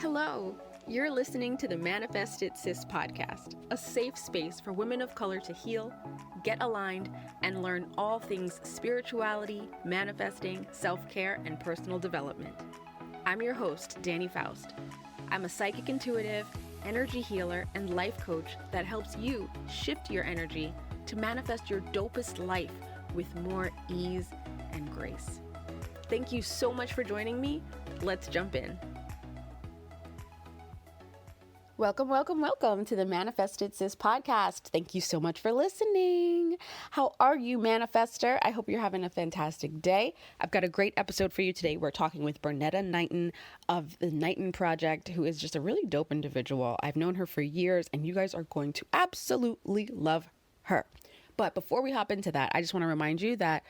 Hello, you're listening to the Manifest It Sis podcast, a safe space for women of color to heal, get aligned, and learn all things spirituality, manifesting, self-care, and personal development. I'm your host, Danny Faust. I'm a psychic intuitive, energy healer, and life coach that helps you shift your energy to manifest your dopest life with more ease and grace. Thank you so much for joining me. Let's jump in. Welcome to the Manifest It Sis podcast. Thank you so much for listening. How are you, manifester? I hope you're having a fantastic day. I've got a great episode for you today. We're talking with Bernetta Knighten of the Knighten Project, who is just a really dope individual. I've known her for years, and you guys are going to absolutely love her. But before we hop into that, I just want to remind you that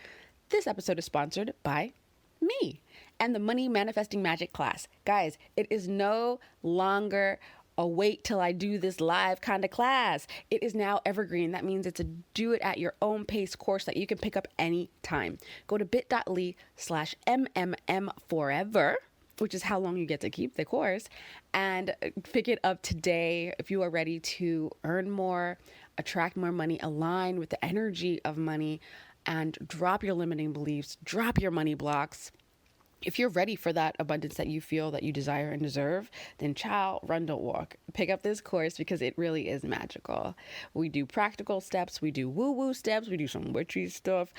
this episode is sponsored by me and the Money Manifesting Magic class. Guys, it is no longer a wait till I do this live kind of class. It is now evergreen. That means it's a do it at your own pace course that you can pick up anytime. Go to bit.ly/MMMforever, which is how long you get to keep the course, and pick it up today if you are ready to earn more, attract more money, align with the energy of money, and drop your limiting beliefs, drop your money blocks. If you're ready for that abundance that you feel that you desire and deserve, then child, run, don't walk. Pick up this course because it really is magical. We do practical steps, we do woo-woo steps, we do some witchy stuff,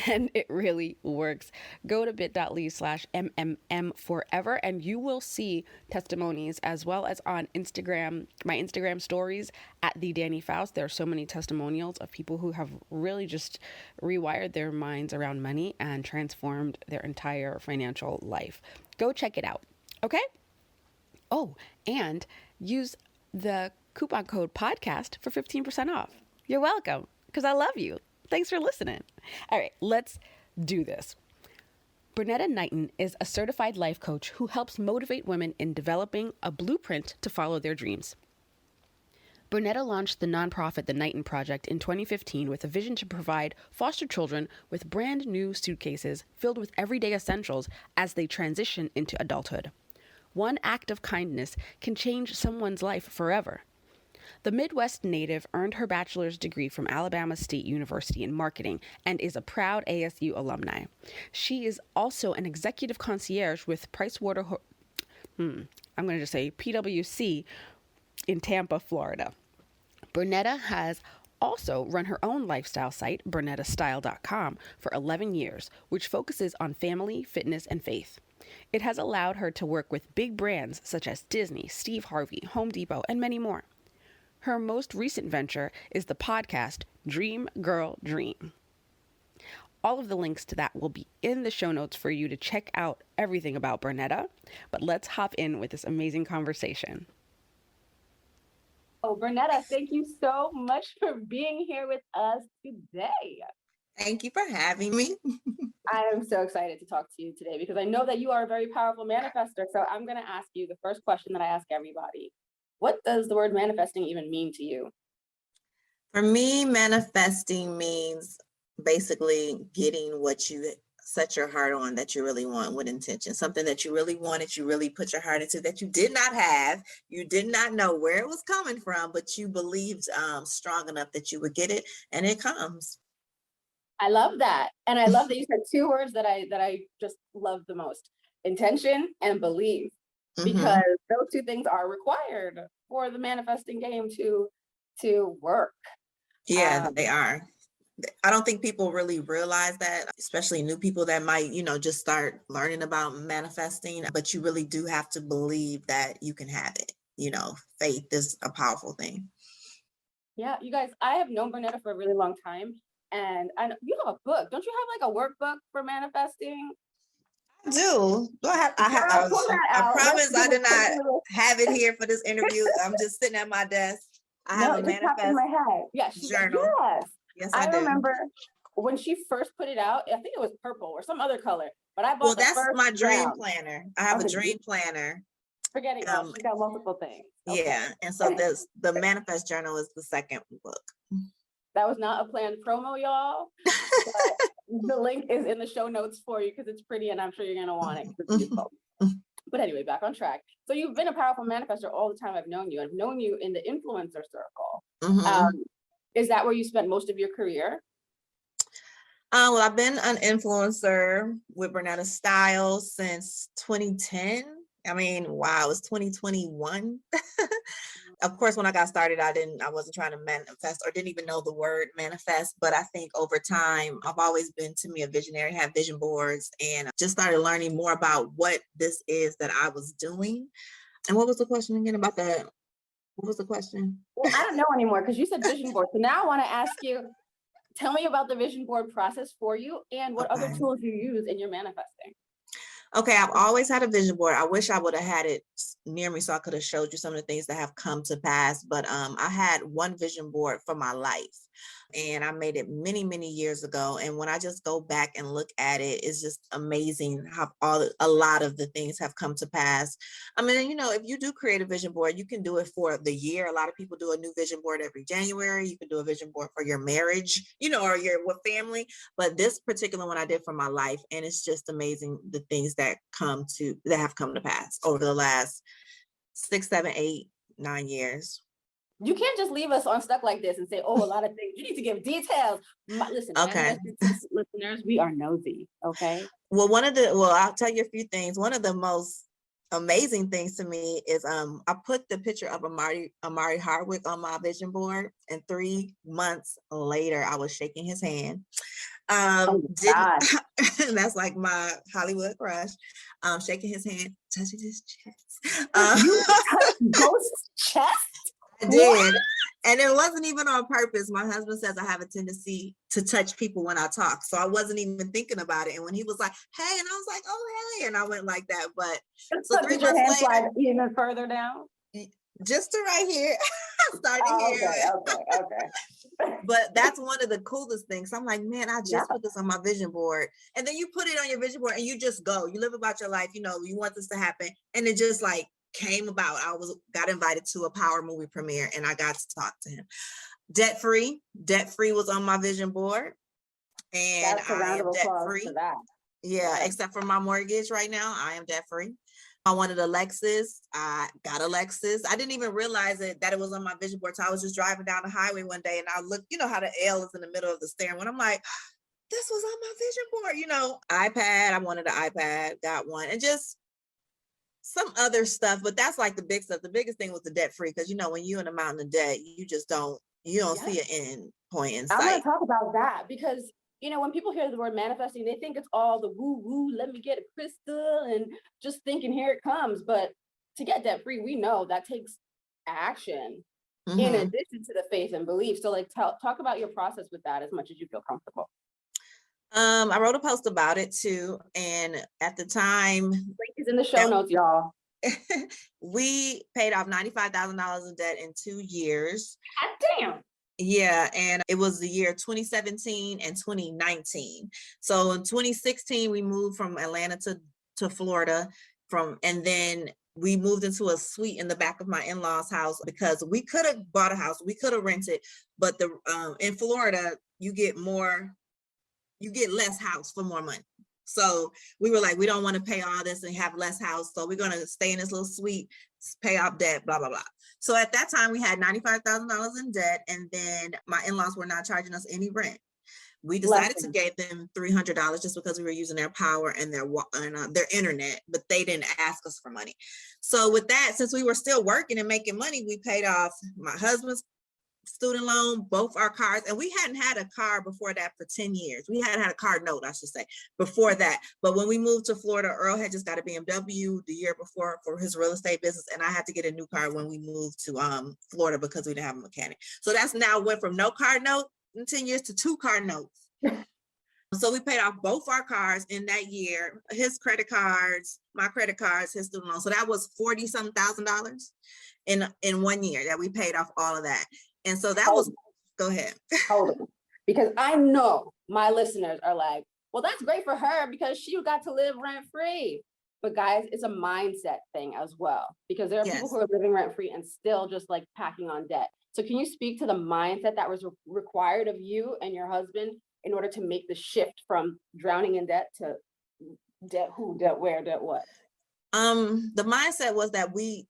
and it really works. Go to bit.ly/MMMforever and you will see testimonies, as well as on Instagram, my Instagram stories at the Danny Faust. There are so many testimonials of people who have really just rewired their minds around money and transformed their entire financial life. Go check it out. Okay? Oh, and use the coupon code podcast for 15% off. You're welcome, because I love you. Thanks for listening. All right, let's do this. Bernetta Knighten is a certified life coach who helps motivate women in developing a blueprint to follow their dreams. Bernetta launched the nonprofit The Knighten Project in 2015 with a vision to provide foster children with brand new suitcases filled with everyday essentials as they transition into adulthood. One act of kindness can change someone's life forever. The Midwest native earned her bachelor's degree from Alabama State University in marketing and is a proud ASU alumni. She is also an executive concierge with PwC in Tampa, Florida. Bernetta has also run her own lifestyle site, BernettaStyle.com, for 11 years, which focuses on family, fitness, and faith. It has allowed her to work with big brands such as Disney, Steve Harvey, Home Depot, and many more. Her most recent venture is the podcast Dream Girl Dream. All of the links to that will be in the show notes for you to check out everything about Bernetta, but let's hop in with this amazing conversation. Oh, Bernetta, thank you so much for being here with us today. Thank you for having me. I am so excited to talk to you today because I know that you are a very powerful manifester. So I'm going to ask you the first question that I ask everybody. What does the word manifesting even mean to you? For me, manifesting means basically getting what you set your heart on that you really want with intention, something that you really wanted, you really put your heart into, that you did not have, you did not know where it was coming from, but you believed strong enough that you would get it, and it comes. I love that. And I love that you said two words that I just love the most: intention and belief. Because those two things are required for the manifesting game to work. Yeah, they are. I don't think people really realize that, especially new people that might, just start learning about manifesting, but you really do have to believe that you can have it. Faith is a powerful thing. Yeah, you guys, I have known Bernetta for a really long time, and I know you have a book. Don't you have like a workbook for manifesting? Do I promise I did not have it here for this interview. I'm just sitting at my desk. I have a manifest in my head. Journal. Yes, I do. Remember when she first put it out. I think it was purple or some other color. But I bought that's my dream planner. I have a dream planner. Forgetting she got multiple things. Okay. Yeah, and so the manifest journal is the second book. That was not a planned promo, y'all. The link is in the show notes for you because it's pretty and I'm sure you're going to want it. It's beautiful. But anyway, back on track. So you've been a powerful manifestor all the time I've known you. I've known you in the influencer circle. Is that where you spent most of your career? Well, I've been an influencer with Bernetta Style since 2010. I mean, wow, it's 2021. Of course, when I got started, I wasn't trying to manifest or didn't even know the word manifest. But I think over time, I've always been, to me, a visionary, have vision boards, and just started learning more about what this is that I was doing. And what was the question again about that? What was the question? Well, I don't know anymore because you said vision board. So now I want to ask you, tell me about the vision board process for you and what other tools you use in your manifesting. Okay, I've always had a vision board. I wish I would have had it near me so I could have showed you some of the things that have come to pass. But I had one vision board for my life, and I made it many, many years ago. And when I just go back and look at it, it's just amazing how a lot of the things have come to pass. I mean, if you do create a vision board, you can do it for the year. A lot of people do a new vision board every January. You can do a vision board for your marriage, or your family. But this particular one I did for my life, and it's just amazing the things that have come to pass over the last 6, 7, 8, 9 years. You can't just leave us on stuck like this and say, oh, a lot of things. You need to give details. Listen, okay, listeners, we are nosy, okay? Well, I'll tell you a few things. One of the most amazing things to me is I put the picture of Amari Hardwick on my vision board, and 3 months later, I was shaking his hand. That's like my Hollywood crush. Shaking his hand, touching his chest. You touched Ghost's chest? I did. What? And it wasn't even on purpose. My husband says I have a tendency to touch people when I talk. So I wasn't even thinking about it. And when he was like, hey, and I was like, oh, hey. And I went like that. But so 3 months later, slide even further down? Just to right here. Starting here. Okay. But that's one of the coolest things. I'm like, man, I just put this on my vision board. And then you put it on your vision board and you just go. You live about your life. You want this to happen. And it just came about. I got invited to a Power movie premiere, and I got to talk to him. Debt free was on my vision board, and I am debt free. Yeah, except for my mortgage right now, I am debt free. I wanted a Lexus. I got a Lexus. I didn't even realize that it was on my vision board. So I was just driving down the highway one day, and I looked. How the L is in the middle of the steering wheel. I'm like, this was on my vision board. iPad. I wanted an iPad. Got one, and just some other stuff, but that's like the big stuff. The biggest thing was the debt free, because when you're in a mountain of debt, you just don't see an end point in sight. I want to talk about that because when people hear the word manifesting, they think it's all the woo woo. Let me get a crystal and just thinking here it comes. But to get debt free, we know that takes action in addition to the faith and belief. So talk about your process with that as much as you feel comfortable. I wrote a post about it too, and at the time, link is in the show notes, y'all. We paid off $95,000 in debt in 2 years. God damn. Yeah, and it was the year 2017 and 2019. So in 2016, we moved from Atlanta to Florida, and then we moved into a suite in the back of my in-laws' house because we could have bought a house, we could have rented, but in Florida, you get less house for more money. So we were like, we don't want to pay all this and have less house. So we're going to stay in this little suite, pay off debt, blah, blah, blah. So at that time we had $95,000 in debt. And then my in-laws were not charging us any rent. We decided to give them $300 just because we were using their power and their internet, but they didn't ask us for money. So with that, since we were still working and making money, we paid off my husband's student loan, both our cars, and we hadn't had a car before that for 10 years. We hadn't had a car note, I should say, before that. But when we moved to Florida, Earl had just got a BMW the year before for his real estate business, and I had to get a new car when we moved to Florida because we didn't have a mechanic. So that's now went from no car note in 10 years to 2 car notes. So we paid off both our cars in that year, his credit cards, my credit cards, his student loan. So that was $40-some thousand in 1 year that we paid off all of that. And so that was, go ahead. Hold on. Because I know my listeners are like, well, that's great for her because she got to live rent free. But guys, it's a mindset thing as well, because there are people who are living rent free and still just packing on debt. So can you speak to the mindset that was required of you and your husband in order to make the shift from drowning in debt to debt who, debt where, debt what? The mindset was that we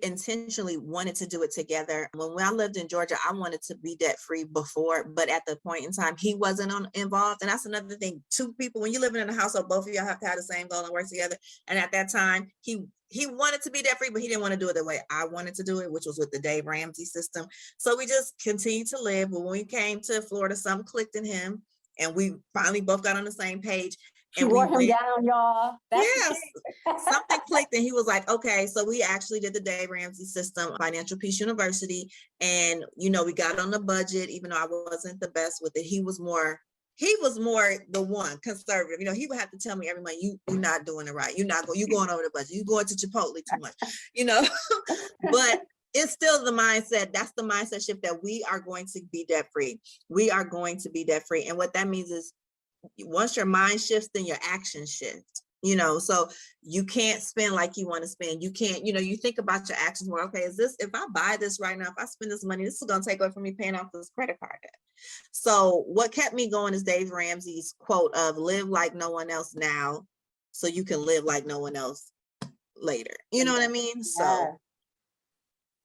intentionally wanted to do it together. When I lived in Georgia, I wanted to be debt free before, but at the point in time, he wasn't involved. And that's another thing. Two people, when you're living in a household, both of y'all have to have the same goal and work together. And at that time, he wanted to be debt free, but he didn't want to do it the way I wanted to do it, which was with the Dave Ramsey system. So we just continued to live. But when we came to Florida, something clicked in him, and we finally both got on the same page. She wore him down, y'all. Yes, something clicked, and he was like, okay. So we actually did the Dave Ramsey system, Financial Peace University, and we got on the budget. Even though I wasn't the best with it, he was more the one conservative. He would have to tell me every month, you're not doing it right. You're going over the budget. You're going to Chipotle too much. But it's still the mindset. That's the mindset shift that we are going to be debt free. We are going to be debt free, and what that means is, once your mind shifts, then your actions shift, so you can't spend like you want to spend. You can't, you think about your actions more. Okay, if I buy this right now, if I spend this money, this is going to take away from me paying off this credit card debt. So what kept me going is Dave Ramsey's quote of live like no one else now, so you can live like no one else later. You know what I mean? So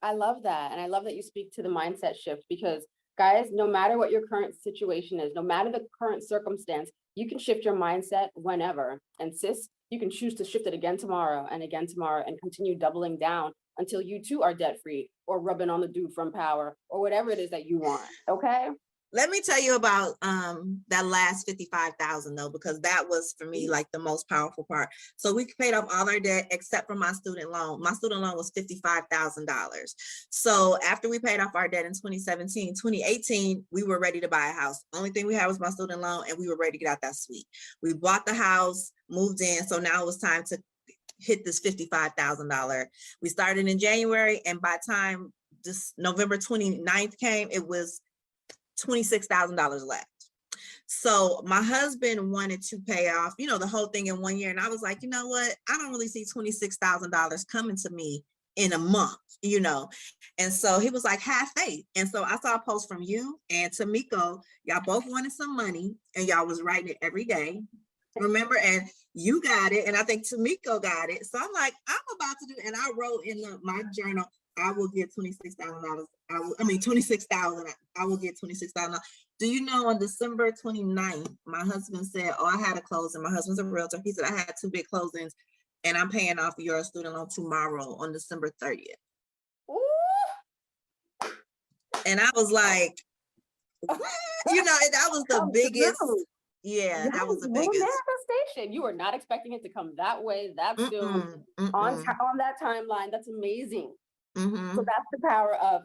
I love that. And I love that you speak to the mindset shift, because guys, no matter what your current situation is, no matter the current circumstance, you can shift your mindset whenever. And sis, you can choose to shift it again tomorrow and continue doubling down until you too are debt free, or rubbing on the dude from Power, or whatever it is that you want. Okay. Let me tell you about that last $55,000 though, because that was for me like the most powerful part. So we paid off all our debt except for my student loan. My student loan was $55,000. So after we paid off our debt in 2017, 2018, we were ready to buy a house. Only thing we had was my student loan, and we were ready to get out that suite. We bought the house, moved in. So now it was time to hit this $55,000. We started in January, and by the time this November 29th came, it was $26,000 left. So my husband wanted to pay off, the whole thing in 1 year. And I was like, you know what? I don't really see $26,000 coming to me in a month, And so he was like, have faith. And so I saw a post from you and Tamiko. Y'all both wanted some money, and y'all was writing it every day. Remember? And you got it. And I think Tamiko got it. So I'm like, I'm about to do, and I wrote in my journal, I will get $26,000. $26,000. I will get $26,000. Do you know, on December 29th, my husband said, I had a closing. My husband's a realtor. He said, I had 2 big closings, and I'm paying off your student loan tomorrow on December 30th. Ooh. And I was like, and that was the biggest. Yeah, that was the biggest manifestation. You were not expecting it to come that way, that soon, on that timeline. That's amazing. Mm-hmm. So that's the power of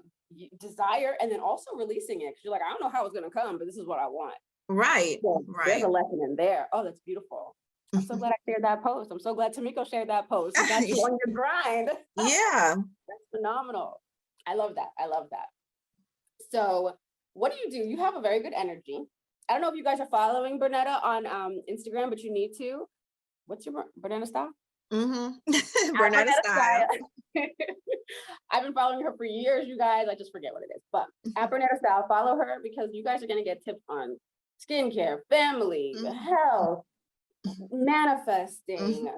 desire, and then also releasing it, because you're like, I don't know how it's going to come, but this is what I want. Right. So there's a lesson in there. Oh, that's beautiful. I'm so glad I shared that post. I'm so glad Tamiko shared that post. You got you on your grind. Yeah. That's phenomenal. I love that. So what do? You have a very good energy. I don't know if you guys are following Bernetta on Instagram, but you need to. What's your Bernetta style? Mm-hmm. Bernetta style. I've been following her for years, you guys. I just forget what it is. But at Bernetta style, follow her, because you guys are going to get tips on skincare, family, health, manifesting,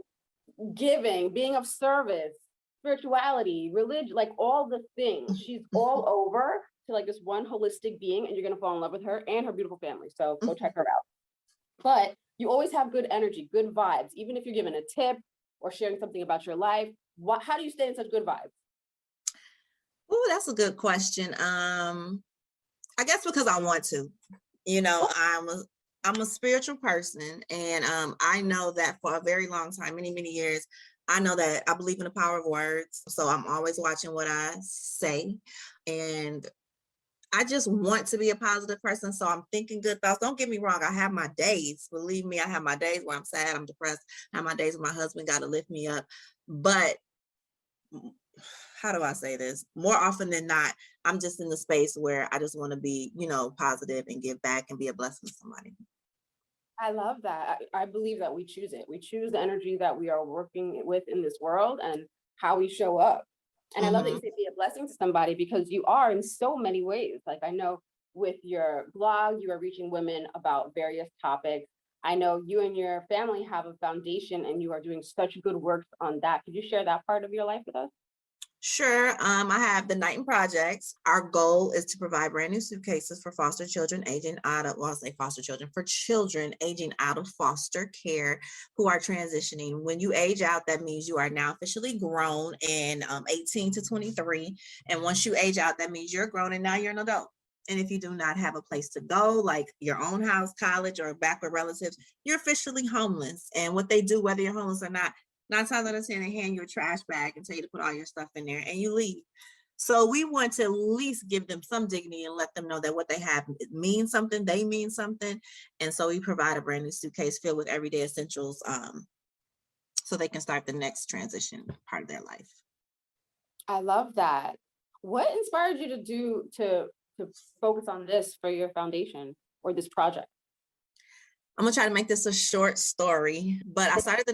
giving, being of service, spirituality, religion, like all the things. She's all over to like this one holistic being, and you're going to fall in love with her and her beautiful family. So go check her out. But you always have good energy, good vibes, even if you're giving a tip or sharing something about your life. How do you stay in such good vibes? Oh, that's a good question. I guess because I want to. I'm a spiritual person, and I know that for a very long time, many, many years, I know that I believe in the power of words. So I'm always watching what I say, and I just want to be a positive person. So I'm thinking good thoughts. Don't get me wrong. I have my days. Believe me, I have my days where I'm sad, I'm depressed. I have my days where my husband got to lift me up. But how do I say this? More often than not, I'm just in the space where I just want to be, positive and give back and be a blessing to somebody. I love that. I believe that we choose it. We choose the energy that we are working with in this world and how we show up. And I love that you say be a blessing to somebody, because you are in so many ways. Like, I know with your blog, you are reaching women about various topics. I know you and your family have a foundation and you are doing such good work on that. Could you share that part of your life with us? Sure. I have the Knighten Project. Our goal is to provide brand new suitcases for foster children aging out of, well, I'll say foster children, for children aging out of foster care who are transitioning. When you age out, that means you are now officially grown in 18 to 23. And once you age out, that means you're grown and now you're an adult. And if you do not have a place to go, like your own house, college, or back with relatives, you're officially homeless. And what they do, whether you're homeless or not, 9 times out of 10, they hand you a trash bag and tell you to put all your stuff in there and you leave. So we want to at least give them some dignity and let them know that what they have means something, they mean something. And so we provide a brand new suitcase filled with everyday essentials so they can start the next transition part of their life. I love that. What inspired you to focus on this for your foundation or this project? I'm gonna try to make this a short story, but I started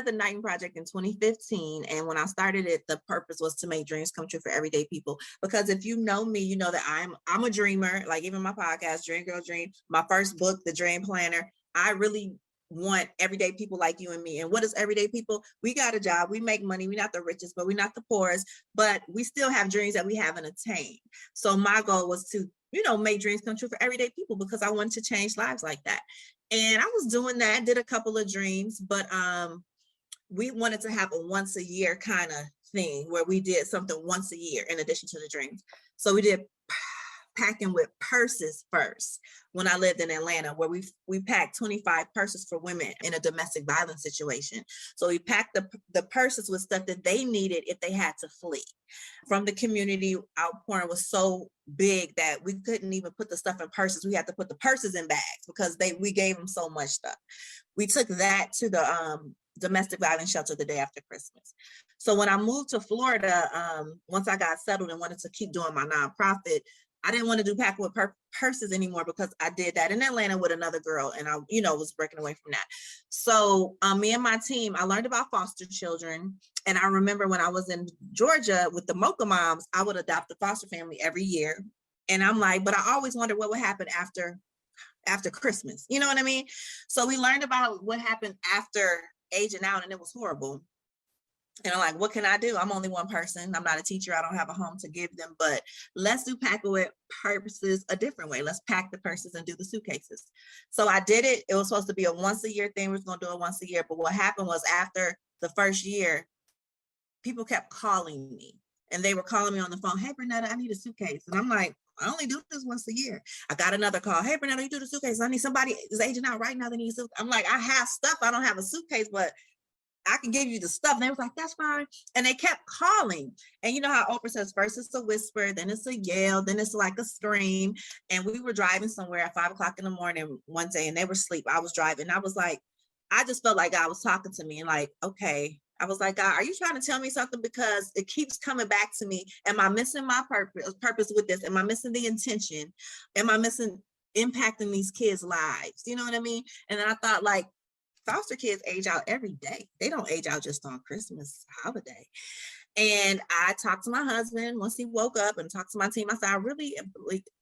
the Knighten Project in 2015. And when I started it, the purpose was to make dreams come true for everyday people. Because if you know me, you know that I'm a dreamer, like even my podcast, Dream Girl Dream, my first book, The Dream Planner. I really want everyday people like you and me. And what is everyday people? We got a job, we make money, we're not the richest, but we're not the poorest, but we still have dreams that we haven't attained. So my goal was to, make dreams come true for everyday people because I wanted to change lives like that. And I was doing that, did a couple of dreams, but we wanted to have a once a year kind of thing where we did something once a year in addition to the dreams. So we did packing with purses first when I lived in Atlanta, where we packed 25 purses for women in a domestic violence situation. So we packed the purses with stuff that they needed if they had to flee. From the community, outpouring was so big that we couldn't even put the stuff in purses. We had to put the purses in bags because we gave them so much stuff. We took that to the domestic violence shelter the day after Christmas. So when I moved to Florida, once I got settled and wanted to keep doing my nonprofit, I didn't want to do packing with purses anymore because I did that in Atlanta with another girl and I, was breaking away from that. So me and my team, I learned about foster children. And I remember when I was in Georgia with the Mocha Moms, I would adopt a foster family every year. And I'm like, but I always wondered what would happen after Christmas. You know what I mean? So we learned about what happened after aging out and it was horrible. And I'm like, what can I do? I'm only one person. I'm not a teacher. I don't have a home to give them, but let's do packing with purses a different way. Let's pack the purses and do the suitcases. So I did it. It was supposed to be a once a year thing. We was going to do it once a year. But what happened was after the first year, people kept calling me and they were calling me on the phone. Hey, Bernetta, I need a suitcase. And I'm like, I only do this once a year. I got another call. Hey, Bernetta, you do the suitcase. I need somebody is aging out right now. They need a suitcase. I'm like, I have stuff. I don't have a suitcase, but I can give you the stuff. And they was like, that's fine. And they kept calling. And you know how Oprah says, first it's a whisper, then it's a yell, then it's like a scream. And we were driving somewhere at 5 o'clock in the morning one day and they were asleep. I was driving. I was like, I just felt like God was talking to me and like, okay. I was like, God, are you trying to tell me something? Because it keeps coming back to me. Am I missing my purpose with this? Am I missing the intention? Am I missing impacting these kids' lives? You know what I mean? And then I thought like, foster kids age out every day. They don't age out just on Christmas holiday. And I talked to my husband once he woke up and talked to my team. I said, I really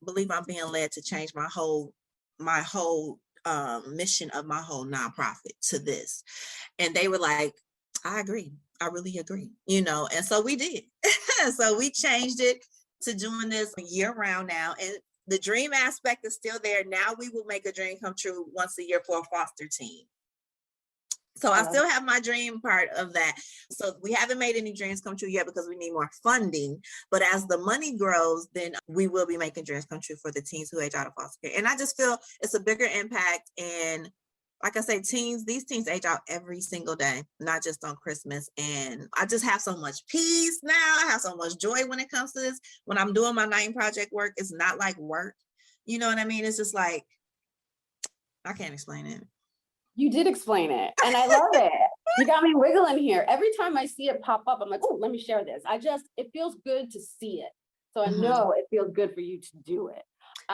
believe I'm being led to change my whole mission of my whole nonprofit to this. And they were like, I agree. I really agree, and so we did. So we changed it to doing this year round now. And the dream aspect is still there. Now we will make a dream come true once a year for a foster team. So I still have my dream part of that. So we haven't made any dreams come true yet because we need more funding. But as the money grows, then we will be making dreams come true for the teens who age out of foster care. And I just feel it's a bigger impact. And like I say, these teens age out every single day, not just on Christmas. And I just have so much peace now. I have so much joy when it comes to this. When I'm doing my Knighten Project work, it's not like work. You know what I mean? It's just like, I can't explain it. You did explain it, and I love it. You got me wiggling here. Every time I see it pop up, I'm like, oh, let me share this. It feels good to see it. So I know it feels good for you to do it.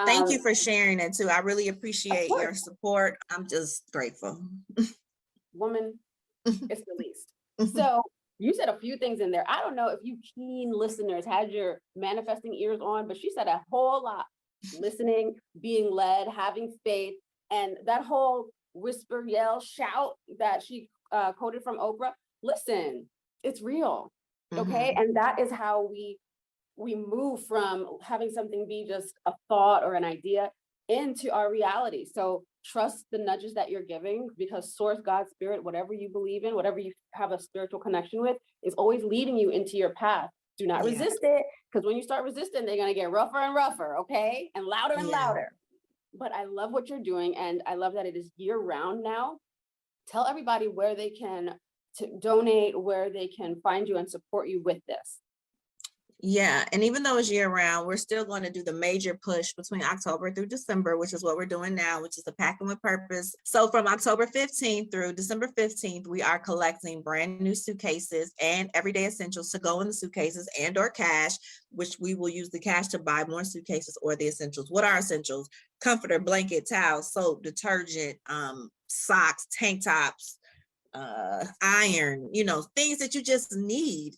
Thank you for sharing it too. I really appreciate your support. I'm just grateful. Woman, it's the least. So you said a few things in there. I don't know if you keen listeners had your manifesting ears on, but she said a whole lot. Listening, being led, having faith, And that whole whisper, yell, shout that she quoted from Oprah, listen, it's real. Okay. And that is how we move from having something be just a thought or an idea into our reality. So trust the nudges that you're giving, because source, God, spirit, whatever you believe in, whatever you have a spiritual connection with, is always leading you into your path. Do not resist it, because when you start resisting, they're going to get rougher and rougher, okay? And louder. But I love what you're doing, and I love that it is year round now. Tell everybody where they can donate, where they can find you and support you with this. Yeah, and even though it's year round, we're still going to do the major push between October through December, which is what we're doing now, which is the Packing with Purpose. So from October 15th through December 15th, we are collecting brand new suitcases and everyday essentials to go in the suitcases and or cash, which we will use the cash to buy more suitcases or the essentials. What are essentials? Comforter, blanket, towel, soap, detergent, socks, tank tops, iron, things that you just need.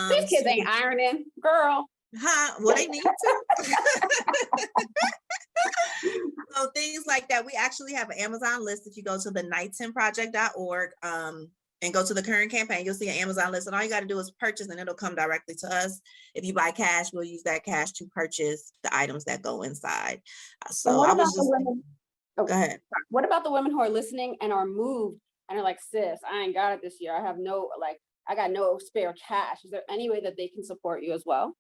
These kids ain't ironing, girl. Huh? Well, they need to. So things like that. We actually have an Amazon list. If you go to the KnightenProject.org and go to the current campaign, you'll see an Amazon list, and all you got to do is purchase, and it'll come directly to us. If you buy cash, we'll use that cash to purchase the items that go inside. So I was just. Go ahead. What about the women who are listening and are moved and are like, sis, I ain't got it this year. I got no spare cash. Is there any way that they can support you as well?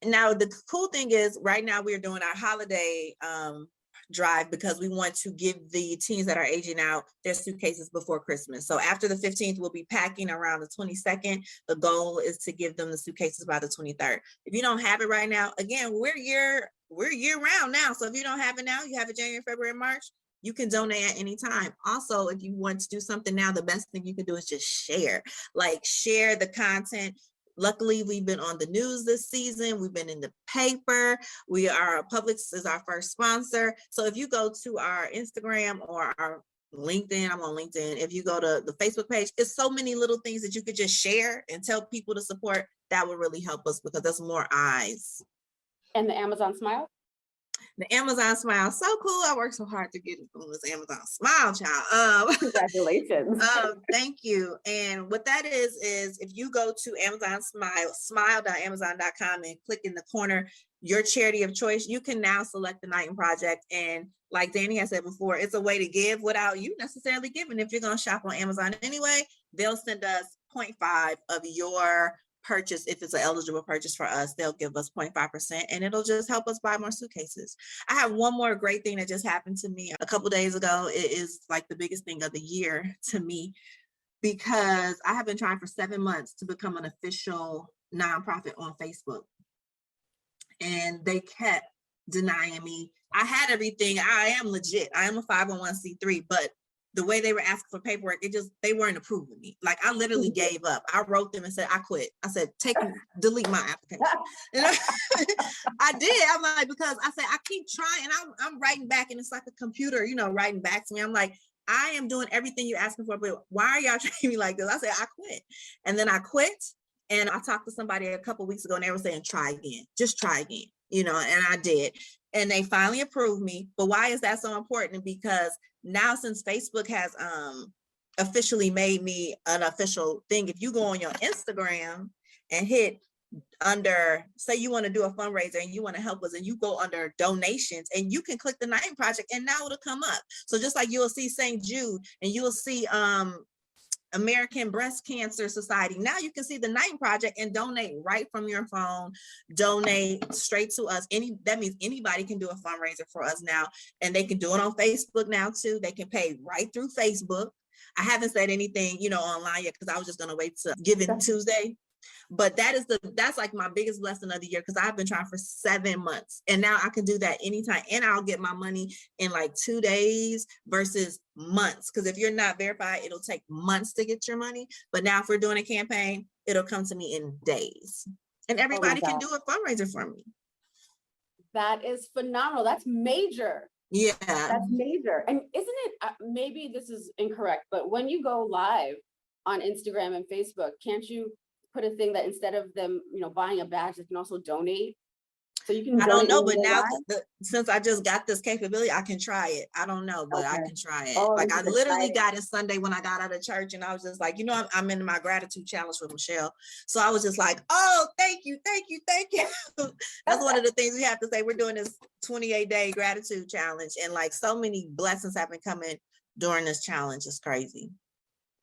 Now, the cool thing is right now we're doing our holiday drive, because we want to give the teens that are aging out their suitcases before Christmas. So after the 15th, we'll be packing around the 22nd. The goal is to give them the suitcases by the 23rd. If you don't have it right now, again, we're year round now. So if you don't have it now, you have it January, February, March. You can donate at any time. Also, if you want to do something now, the best thing you can do is just share the content. Luckily, we've been on the news this season. We've been in the paper. Publix is our first sponsor. So if you go to our Instagram or our LinkedIn, I'm on LinkedIn. If you go to the Facebook page, it's so many little things that you could just share and tell people to support. That would really help us, because that's more eyes. And the Amazon Smile? The Amazon Smile, so cool. I worked so hard to get it from this Amazon Smile, child. Congratulations. Thank you. And what that is if you go to Amazon smile.amazon.com and click in the corner, your charity of choice, you can now select the Knighten Project. And like Danny has said before, it's a way to give without you necessarily giving. If you're going to shop on Amazon anyway, they'll send us 0.5 of your purchase. If it's an eligible purchase for us, they'll give us 0.5%, and it'll just help us buy more suitcases. I have one more great thing that just happened to me a couple days ago. It is like the biggest thing of the year to me, because I have been trying for 7 months to become an official nonprofit on Facebook, and they kept denying me. I had everything. I am legit. I am a 501c3, but the way they were asking for paperwork, they weren't approving me. Like, I literally gave up. I wrote them and said, I quit. I said, delete my application. And I did. I'm like, because I said, I keep trying, and I'm writing back, and it's like a computer, writing back to me. I'm like, I am doing everything you're asking for, but why are y'all treating me like this? I said, I quit. And then I quit. And I talked to somebody a couple of weeks ago, and they were saying, try again, just try again, and I did. And they finally approved me. But why is that so important? Because now, since Facebook has officially made me an official thing, if you go on your Instagram and hit under, say you want to do a fundraiser and you want to help us, and you go under donations, and you can click the Knighten Project, and now it'll come up. So just like you'll see St. Jude, and you'll see American Breast Cancer Society, now you can see the Knighten Project and donate right from your phone. Donate straight to us. That means anybody can do a fundraiser for us now, and they can do it on Facebook now too. They can pay right through Facebook. I haven't said anything, online yet, because I was just gonna wait to Giving Tuesday. But that's like my biggest blessing of the year, because I've been trying for 7 months, and now I can do that anytime, and I'll get my money in like 2 days versus months. Because if you're not verified, it'll take months to get your money. But now if we're doing a campaign, it'll come to me in days, and everybody can do a fundraiser for me. That is phenomenal. That's major. Yeah, that's major. And isn't it, maybe this is incorrect, but when you go live on Instagram and Facebook, can't you put a thing that instead of them, buying a badge, they can also donate? So you can I don't donate know, in but real now life? since I just got this capability, I can try it. I don't know, but I Okay. can try it. Oh, Like this I is literally exciting. got it Sunday when I got out of church, and I was just like, you know, I'm in my gratitude challenge with Michelle. So I was just like, oh, thank you, thank you, thank you. That's one of the things we have to say. We're doing this 28-day gratitude challenge, and like so many blessings have been coming during this challenge. It's crazy.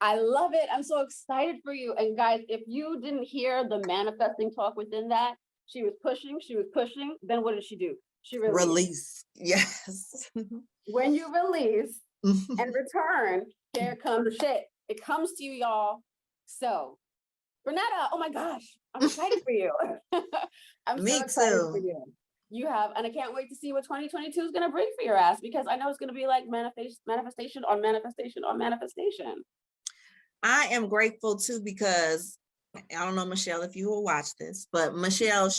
I love it. I'm so excited for you. And guys, if you didn't hear the manifesting talk within that, she was pushing, then what did she do? She released. Release. Yes. When you release and return, here comes the shit. It comes to you, y'all. So, Bernetta, oh my gosh, I'm excited for you. I'm Me so excited too. for you. You have, and I can't wait to see what 2022 is going to bring for your ass, because I know it's going to be like manifestation on manifestation on manifestation. I am grateful too, because I don't know, Michelle, if you will watch this, but Michelle,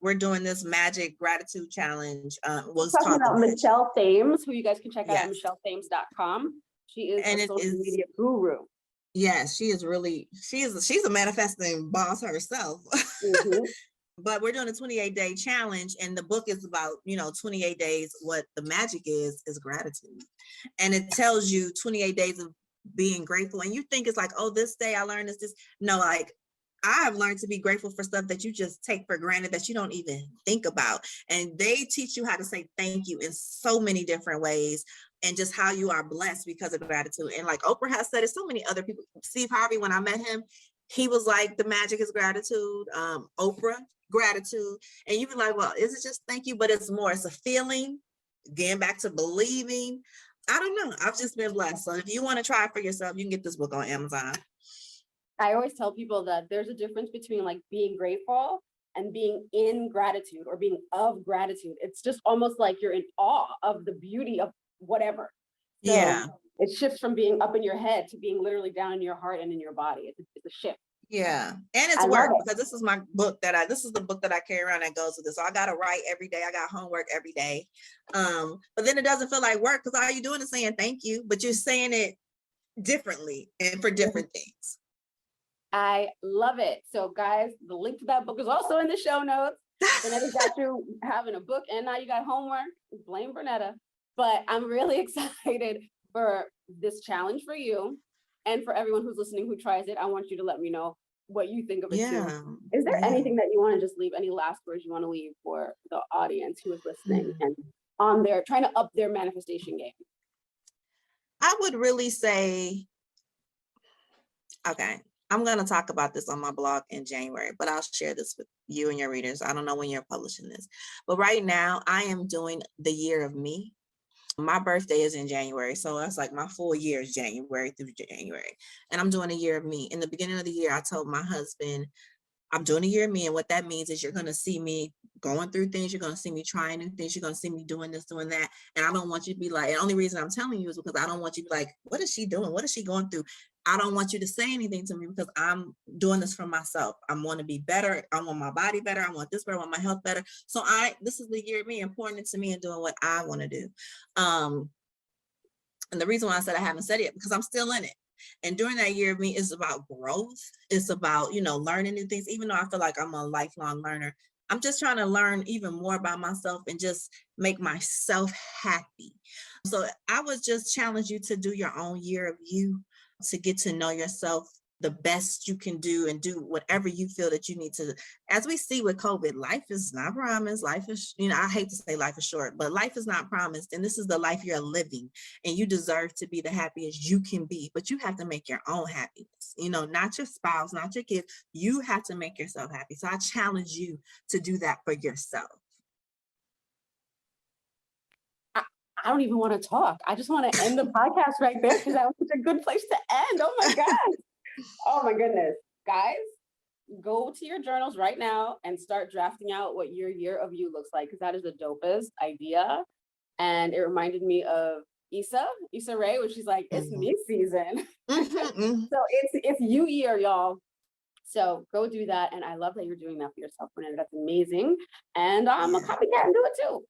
we're doing this magic gratitude challenge. Was Talking called about Michelle Thames, who you guys can check out at Yes. michellethames.com. She is And a it social is, media guru. yes, she's a manifesting boss herself. Mhm. But we're doing a 28-day challenge, and the book is about, 28 days. What the magic is gratitude. And it tells you 28 days of being grateful. And you think it's like, oh, this day I learned this. No, like I have learned to be grateful for stuff that you just take for granted, that you don't even think about. And they teach you how to say thank you in so many different ways, and just how you are blessed because of gratitude. And like Oprah has said it, so many other people. Steve Harvey, when I met him, he was like, the magic is gratitude. Oprah, gratitude. And you be like, well, is it just thank you? But it's more, it's a feeling, getting back to believing. I don't know. I've just been blessed. So if you want to try it for yourself, you can get this book on Amazon. I always tell people that there's a difference between like being grateful and being in gratitude or being of gratitude. It's just almost like you're in awe of the beauty of whatever. So yeah. It shifts from being up in your head to being literally down in your heart and in your body. It's a shift. Yeah. And it's work, because this is my book this is the book that I carry around that goes with this. So I got to write every day. I got homework every day. But then it doesn't feel like work, because all you're doing is saying thank you, but you're saying it differently and for different things. I love it. So guys, the link to that book is also in the show notes. Bernetta got you having a book, and now you got homework. Blame Bernetta. But I'm really excited for this challenge for you, and for everyone who's listening who tries it. I want you to let me know what you think of it too. Is there anything that you want to just leave, any last words you want to leave for the audience who is listening and on their trying to up their manifestation game? I would really say, okay, I'm going to talk about this on my blog in January, but I'll share this with you and your readers. I don't know when you're publishing this, but right now I am doing the year of me. My birthday is in January, so that's like my full year is January through January. And I'm doing a year of me. In the beginning of the year, I told my husband, I'm doing a year of me. And what that means is you're going to see me going through things. You're going to see me trying new things. You're going to see me doing this, doing that. And I don't want you to be like, the only reason I'm telling you is because I don't want you to be like, what is she doing? What is she going through? I don't want you to say anything to me, because I'm doing this for myself. I want to be better. I want my body better. I want this better. I want my health better. So this is the year of me, and pouring into me and doing what I want to do. And the reason why I said I haven't said it, because I'm still in it. And during that year of me is about growth. It's about, learning new things. Even though I feel like I'm a lifelong learner, I'm just trying to learn even more about myself and just make myself happy. So I would just challenge you to do your own year of you, to get to know yourself the best you can do, and do whatever you feel that you need to. As we see with COVID, life is not promised. Life is, I hate to say life is short, but life is not promised. And this is the life you're living, and you deserve to be the happiest you can be, but you have to make your own happiness, not your spouse, not your kids. You have to make yourself happy. So I challenge you to do that for yourself. I don't even want to talk. I just want to end the podcast right there, because that was such a good place to end. Oh my God. Oh my goodness. Guys, go to your journals right now and start drafting out what your year of you looks like, because that is the dopest idea. And it reminded me of Issa Rae, when she's like, it's me season. So it's you year, y'all. So go do that. And I love that you're doing that for yourself, Bernetta. That's amazing. And I'm a copycat and do it too.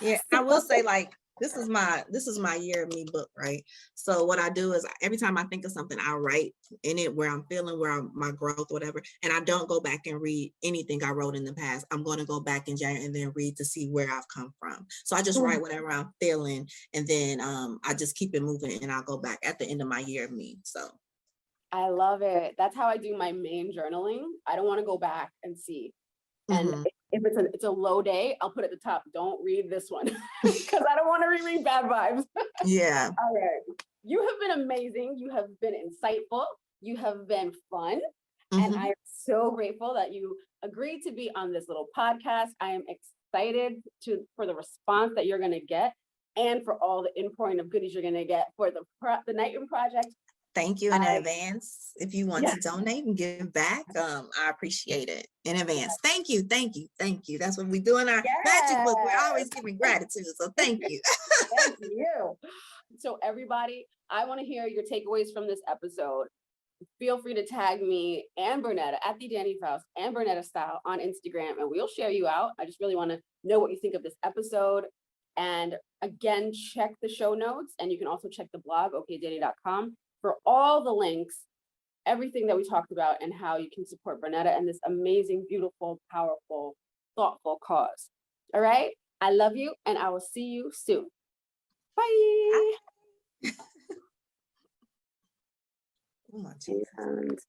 Yeah, I will say, like, This is my year of me book, right? So what I do is every time I think of something, I write in it where I'm feeling, my growth, whatever. And I don't go back and read anything I wrote in the past. I'm going to go back in January and then read to see where I've come from. So I just write whatever I'm feeling, and then I just keep it moving, and I'll go back at the end of my year of me. So I love it. That's how I do my main journaling. I don't want to go back and see. And if it's a low day, I'll put at the top, don't read this one, because I don't want to reread bad vibes. Yeah. All right. You have been amazing. You have been insightful. You have been fun. And I am so grateful that you agreed to be on this little podcast. I am excited for the response that you're going to get, and for all the inpouring of goodies you're going to get for the Knighten Project. Thank you in advance. If you want to donate and give back, I appreciate it in advance. Thank you. That's what we do in our magic book. We're always giving gratitude. So thank you. Thank you. So everybody, I want to hear your takeaways from this episode. Feel free to tag me and Bernetta at the Danny Faust and Bernetta Style on Instagram, and we'll share you out. I just really want to know what you think of this episode. And again, check the show notes, and you can also check the blog, okdanny.com, for all the links, everything that we talked about, and how you can support Bernetta and this amazing, beautiful, powerful, thoughtful cause. All right. I love you, and I will see you soon. Bye. Oh my Jesus.